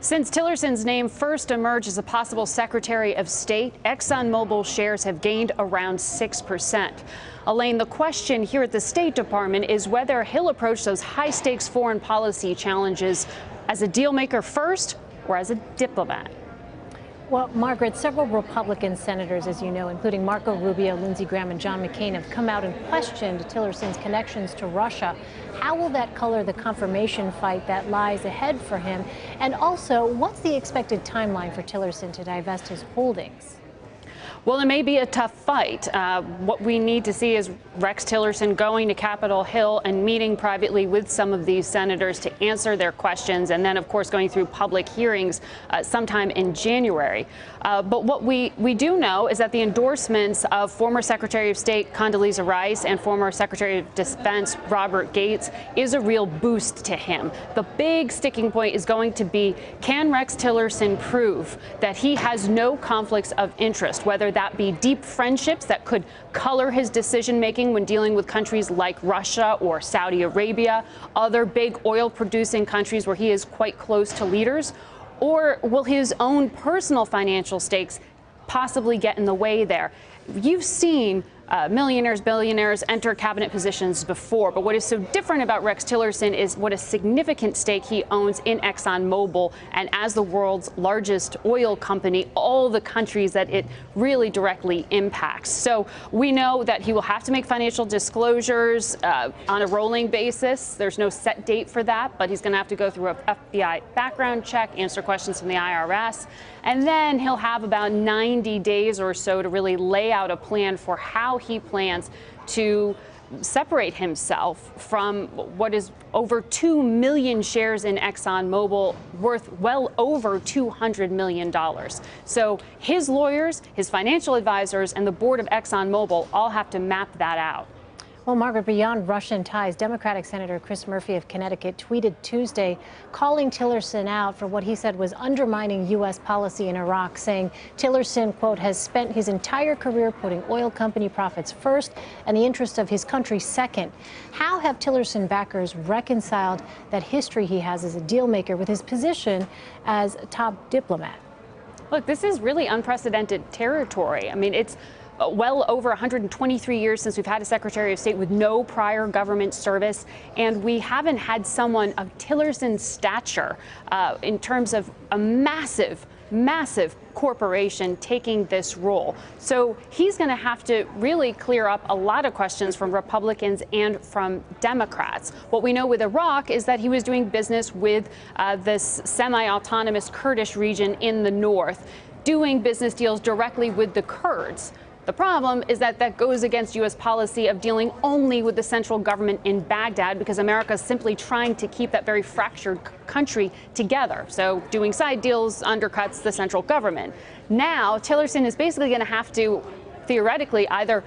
Since Tillerson's name first emerged as a possible Secretary of State, ExxonMobil shares have gained around 6%. Elaine, the question here at the State Department is whether he'll approach those high-stakes foreign policy challenges as a deal-maker first or as a diplomat. Well, Margaret, several Republican senators, as you know, including Marco Rubio, Lindsey Graham, and John McCain, have come out and questioned Tillerson's connections to Russia. How will that color the confirmation fight that lies ahead for him? And also, what's the expected timeline for Tillerson to divest his holdings? Well, it may be a tough fight. What we need to see is Rex Tillerson going to Capitol Hill and meeting privately with some of these senators to answer their questions, and then, of course, going through public hearings sometime in January. But what we do know is that the endorsements of former Secretary of State Condoleezza Rice and former Secretary of Defense Robert Gates is a real boost to him. The big sticking point is going to be, can Rex Tillerson prove that he has no conflicts of interest, whether that be deep friendships that could color his decision-making when dealing with countries like Russia or Saudi Arabia, other big oil-producing countries where he is quite close to leaders, or will his own personal financial stakes possibly get in the way there? You've seen millionaires, billionaires enter cabinet positions before, but what is so different about Rex Tillerson is what a significant stake he owns in ExxonMobil, and as the world's largest oil company, all the countries that it really directly impacts. So we know that he will have to make financial disclosures on a rolling basis. There's no set date for that, but he's going to have to go through a FBI background check, answer questions from the IRS, and then he'll have about 90 days or so to really lay out a plan for how he plans to separate himself from what is over 2 million shares in ExxonMobil, worth well over $200 million. So his lawyers, his financial advisors, and the board of ExxonMobil all have to map that out. Well, Margaret, beyond Russian ties, Democratic Senator Chris Murphy of Connecticut tweeted Tuesday calling Tillerson out for what he said was undermining U.S. policy in Iraq, saying Tillerson, quote, has spent his entire career putting oil company profits first and the interest of his country second. How have Tillerson backers reconciled that history he has as a deal maker with his position as a top diplomat? Look, this is really unprecedented territory. I mean, it's well over 123 years since we've had a Secretary of State with no prior government service, and we haven't had someone of Tillerson's stature in terms of a massive corporation taking this role. So he's going to have to really clear up a lot of questions from Republicans and from Democrats. What we know with Iraq is that he was doing business with this semi-autonomous Kurdish region in the north, doing business deals directly with the Kurds. The problem is that that goes against U.S. policy of dealing only with the central government in Baghdad, because America is simply trying to keep that very fractured country together. So doing side deals undercuts the central government. Now, Tillerson is basically going to have to, theoretically, either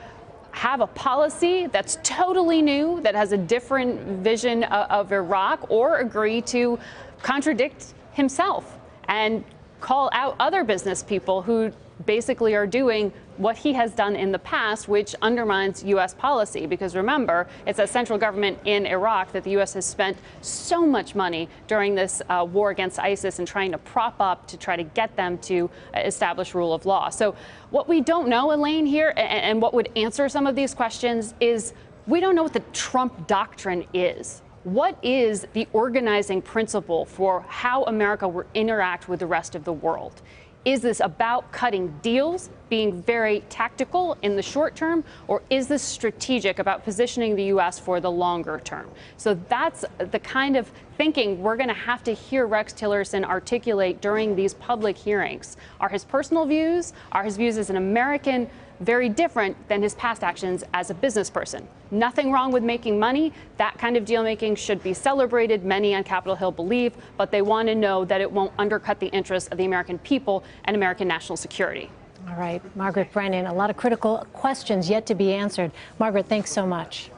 have a policy that's totally new, that has a different vision of Iraq, or agree to contradict himself and call out other business people who basically are doing what he has done in the past, which undermines U.S. policy. Because remember, it's a central government in Iraq that the U.S. has spent so much money during this war against ISIS and trying to prop up to try to get them to establish rule of law. So what we don't know, Elaine, here, and what would answer some of these questions is we don't know what the Trump doctrine is. What is the organizing principle for how America will interact with the rest of the world? Is this about cutting deals, being very tactical in the short term, or is this strategic about positioning the U.S. for the longer term? So that's the kind of thinking we're going to have to hear Rex Tillerson articulate during these public hearings. Are his personal views, are his views as an American very different than his past actions as a business person? Nothing wrong with making money. That kind of deal making should be celebrated, many on Capitol Hill believe, but they want to know that it won't undercut the interests of the American people and American national security. All right, Margaret, Brennan, a lot of critical questions yet to be answered. Margaret, thanks so much.